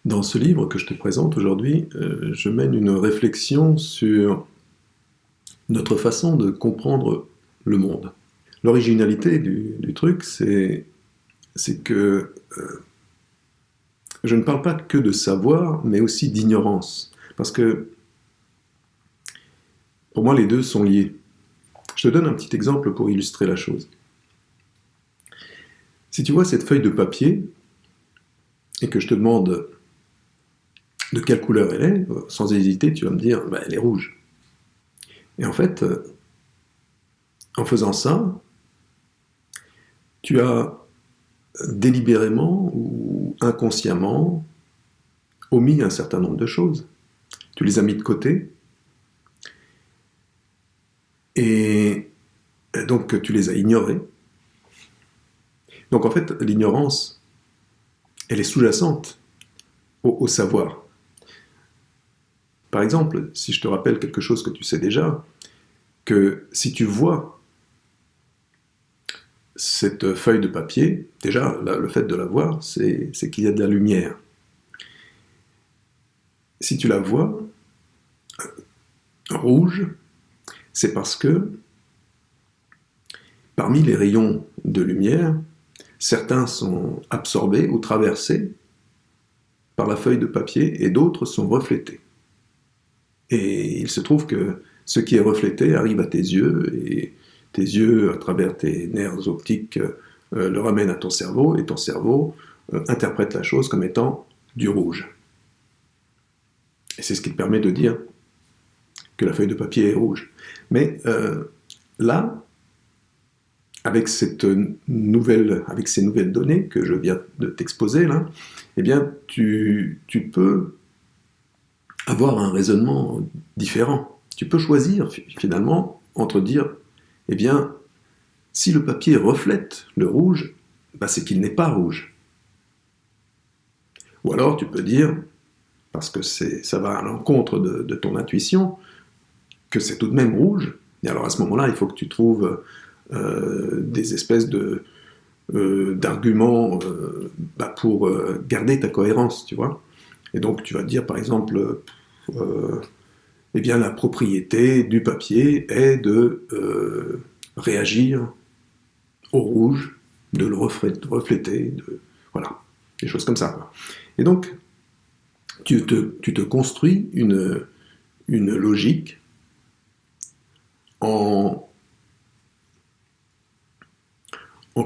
Dans ce livre que je te présente aujourd'hui, je mène une réflexion sur notre façon de comprendre le monde. L'originalité du truc, c'est que je ne parle pas que de savoir, mais aussi d'ignorance. Parce que pour moi, les deux sont liés. Je te donne un petit exemple pour illustrer la chose. Si tu vois cette feuille de papier et que je te demande de quelle couleur elle est, sans hésiter, tu vas me dire, bah, elle est rouge. Et en fait, en faisant ça, tu as délibérément ou inconsciemment omis un certain nombre de choses. Tu les as mis de côté et donc tu les as ignorées. Donc en fait, l'ignorance, elle est sous-jacente au savoir. Par exemple, si je te rappelle quelque chose que tu sais déjà, que si tu vois cette feuille de papier, déjà, le fait de la voir, c'est qu'il y a de la lumière. Si tu la vois rouge, c'est parce que parmi les rayons de lumière, certains sont absorbés ou traversés par la feuille de papier et d'autres sont reflétés. Et il se trouve que ce qui est reflété arrive à tes yeux et tes yeux, à travers tes nerfs optiques, le ramènent à ton cerveau et ton cerveau interprète la chose comme étant du rouge. Et c'est ce qui te permet de dire que la feuille de papier est rouge. Mais là, avec ces nouvelles données que je viens de t'exposer là, eh bien, tu peux avoir un raisonnement différent. Tu peux choisir finalement entre dire, eh bien, si le papier reflète le rouge, bah, c'est qu'il n'est pas rouge. Ou alors tu peux dire, parce que ça va à l'encontre de ton intuition, que c'est tout de même rouge. Et alors à ce moment-là, il faut que tu trouves des espèces d'arguments pour garder ta cohérence, tu vois. Et donc tu vas dire par exemple, eh bien la propriété du papier est de réagir au rouge, de le refléter, voilà, des choses comme ça. Et donc tu te construis une logique en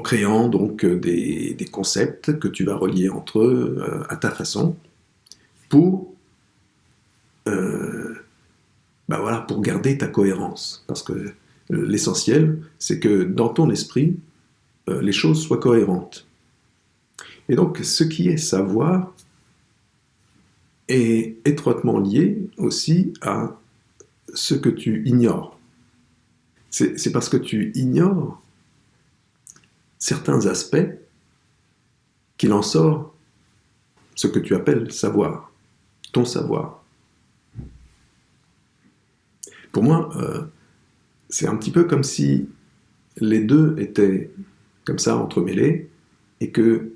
créant donc des concepts que tu vas relier entre eux à ta façon pour pour garder ta cohérence. Parce que l'essentiel, c'est que dans ton esprit, les choses soient cohérentes. Et donc, ce qui est savoir est étroitement lié aussi à ce que tu ignores. C'est parce que tu ignores certains aspects qu'il en sort ce que tu appelles savoir, ton savoir. Pour moi, c'est un petit peu comme si les deux étaient comme ça entremêlés et que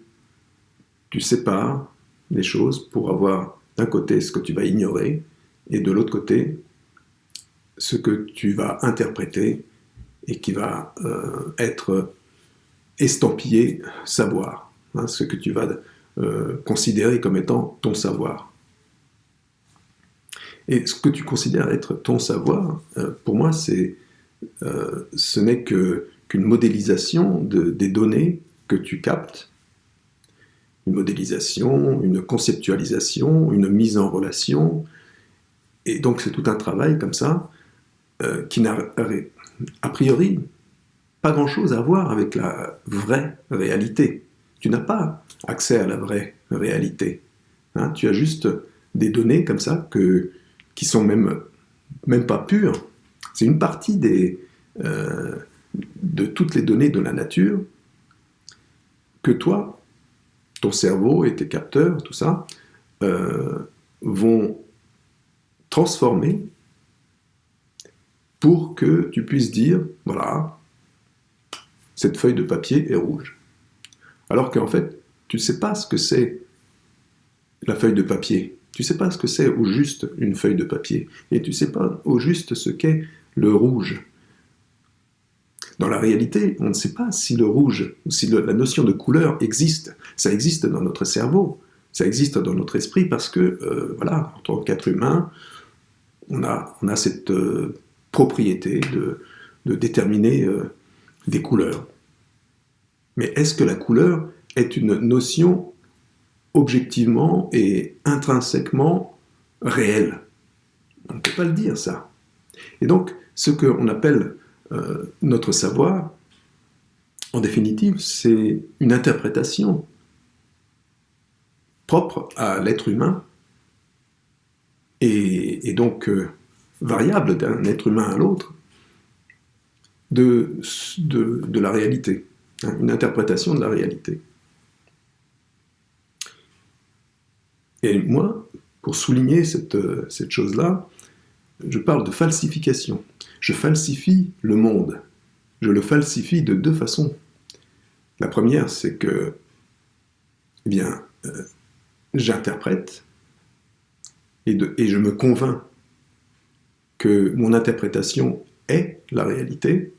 tu sépares les choses pour avoir d'un côté ce que tu vas ignorer et de l'autre côté ce que tu vas interpréter et qui va être estampillé savoir, hein, ce que tu vas considérer comme étant ton savoir. Et ce que tu considères être ton savoir, pour moi, ce n'est qu'une modélisation des données que tu captes, une modélisation, une conceptualisation, une mise en relation. Et donc c'est tout un travail comme ça qui n'a a priori pas grand-chose à voir avec la vraie réalité. Tu n'as pas accès à la vraie réalité. Hein, tu as juste des données comme ça qui sont même pas pures. C'est une partie de toutes les données de la nature que toi, ton cerveau et tes capteurs, tout ça, vont transformer pour que tu puisses dire, voilà, cette feuille de papier est rouge. Alors qu'en fait, tu ne sais pas ce que c'est la feuille de papier. Tu ne sais pas ce que c'est au juste une feuille de papier. Et tu ne sais pas au juste ce qu'est le rouge. Dans la réalité, on ne sait pas si le rouge, ou si la notion de couleur existe. Ça existe dans notre cerveau, ça existe dans notre esprit parce que, voilà, en tant qu'être humain, on a cette propriété de déterminer des couleurs. Mais est-ce que la couleur est une notion objectivement et intrinsèquement réelle? On ne peut pas le dire, ça. Et donc, ce qu'on appelle notre savoir, en définitive, c'est une interprétation propre à l'être humain et donc variable d'un être humain à l'autre de la réalité, hein, une interprétation de la réalité. Et moi, pour souligner cette chose-là, je parle de falsification. Je falsifie le monde. Je le falsifie de deux façons. La première, c'est que, eh bien, j'interprète et je me convainc que mon interprétation est la réalité.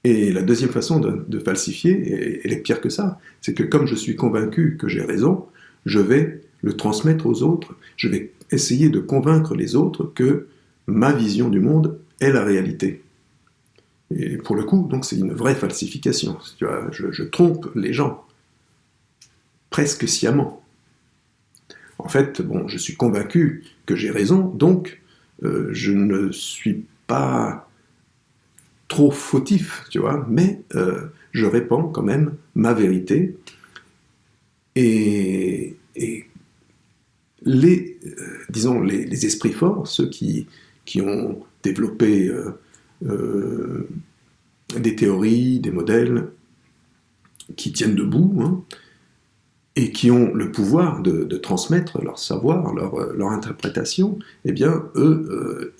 Et la deuxième façon de falsifier, et elle est pire que ça, c'est que comme je suis convaincu que j'ai raison, je vais le transmettre aux autres, je vais essayer de convaincre les autres que ma vision du monde est la réalité. Et pour le coup, donc c'est une vraie falsification. Tu vois, je trompe les gens, presque sciemment. En fait, bon, je suis convaincu que j'ai raison, donc je ne suis pas trop fautif, tu vois, mais je répands quand même ma vérité. Et disons, les esprits forts, ceux qui ont développé des théories, des modèles qui tiennent debout, hein, et qui ont le pouvoir de transmettre leur savoir, leur interprétation, eh bien, eux,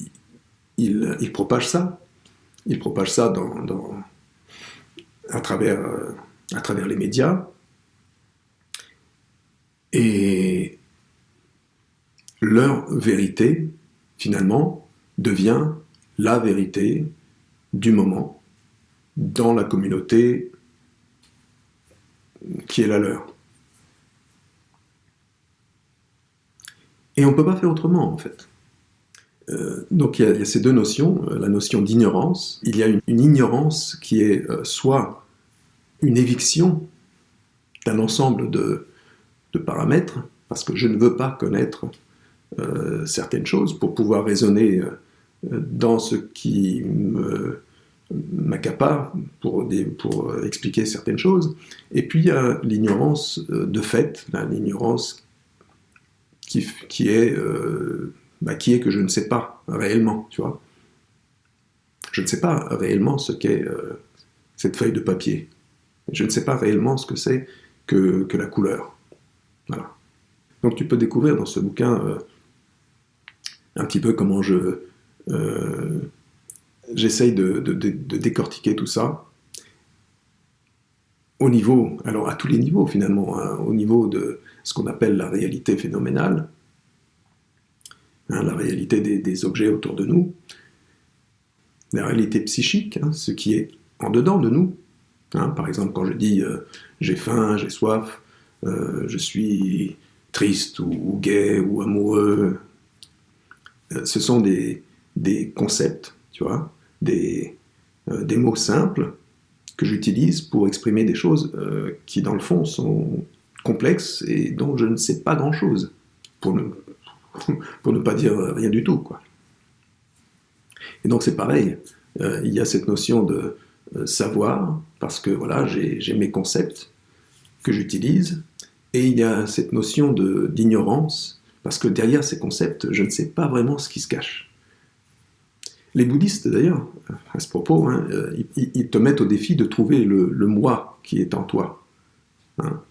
ils propagent ça. Ils propagent ça à travers les médias. Et leur vérité, finalement, devient la vérité du moment dans la communauté qui est la leur. Et on ne peut pas faire autrement, en fait. Donc il y a ces deux notions, la notion d'ignorance. Il y a une ignorance qui est soit une éviction d'un ensemble de paramètres, parce que je ne veux pas connaître certaines choses pour pouvoir raisonner dans ce qui m'accapare pour expliquer certaines choses. Et puis il y a l'ignorance de fait, l'ignorance qui est que je ne sais pas réellement, tu vois. Je ne sais pas réellement ce qu'est cette feuille de papier. Je ne sais pas réellement ce que c'est que la couleur. Voilà. Donc tu peux découvrir dans ce bouquin un petit peu comment j'essaye de décortiquer tout ça au niveau, alors à tous les niveaux finalement, hein, au niveau de ce qu'on appelle la réalité phénoménale, hein, la réalité des objets autour de nous, la réalité psychique, hein, ce qui est en dedans de nous. Hein, par exemple, quand je dis j'ai faim, j'ai soif, je suis triste ou gai ou amoureux, ce sont des concepts, tu vois, des mots simples que j'utilise pour exprimer des choses qui, dans le fond, sont complexes et dont je ne sais pas grand-chose, pour ne pas dire rien du tout, quoi. Et donc c'est pareil, il y a cette notion de savoir, parce que voilà, j'ai mes concepts que j'utilise, et il y a cette notion d'ignorance, parce que derrière ces concepts, je ne sais pas vraiment ce qui se cache. Les bouddhistes, d'ailleurs, à ce propos, hein, ils te mettent au défi de trouver le moi qui est en toi. Hein.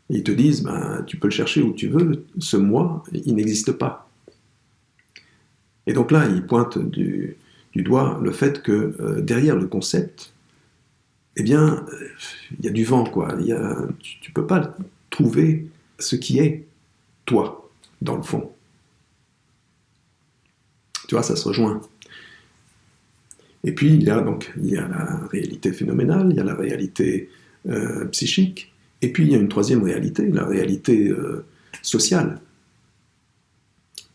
Ils te disent, ben, tu peux le chercher où tu veux, ce moi, il n'existe pas. Et donc là, ils pointent du doigt le fait que derrière le concept, eh bien, il y a du vent, quoi. Tu ne peux pas trouver ce qui est. toi, dans le fond. Tu vois, ça se rejoint. Et puis, il y a la réalité phénoménale, il y a la réalité psychique, et puis il y a une troisième réalité, la réalité sociale.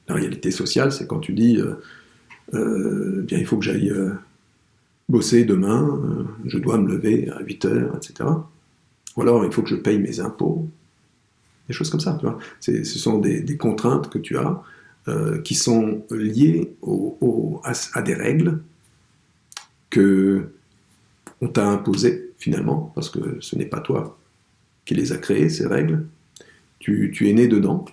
La réalité sociale, c'est quand tu dis bien, il faut que j'aille bosser demain, je dois me lever à 8 heures, etc. Ou alors, il faut que je paye mes impôts. Des choses comme ça, tu vois. Ce sont des contraintes que tu as qui sont liées à des règles que on t'a imposées, finalement, parce que ce n'est pas toi qui les a créées, ces règles. Tu es né dedans.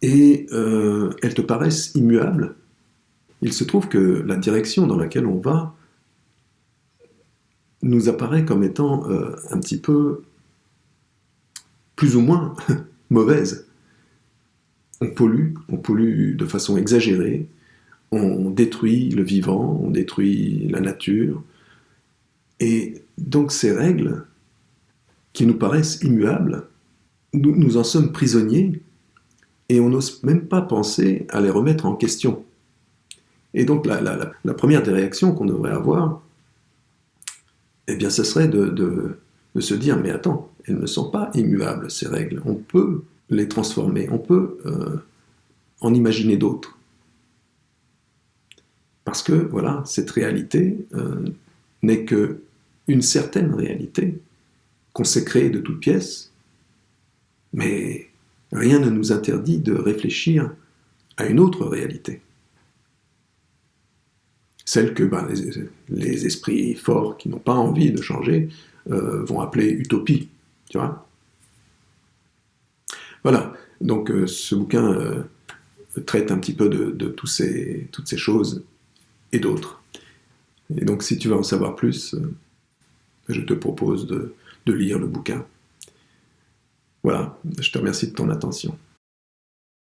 Et elles te paraissent immuables. Il se trouve que la direction dans laquelle on va nous apparaît comme étant un petit peu plus ou moins mauvaise. On pollue de façon exagérée, on détruit le vivant, on détruit la nature. Et donc ces règles, qui nous paraissent immuables, nous en sommes prisonniers et on n'ose même pas penser à les remettre en question. Et donc la première des réactions qu'on devrait avoir, eh bien, ce serait de se dire, mais attends, elles ne sont pas immuables, ces règles. On peut les transformer, on peut en imaginer d'autres. Parce que, voilà, cette réalité n'est qu'une certaine réalité qu'on s'est créée de toutes pièces, mais rien ne nous interdit de réfléchir à une autre réalité. Celle que les esprits forts qui n'ont pas envie de changer vont appeler utopie, tu vois. Voilà, donc ce bouquin traite un petit peu de toutes ces choses et d'autres. Et donc si tu veux en savoir plus, je te propose de lire le bouquin. Voilà, je te remercie de ton attention.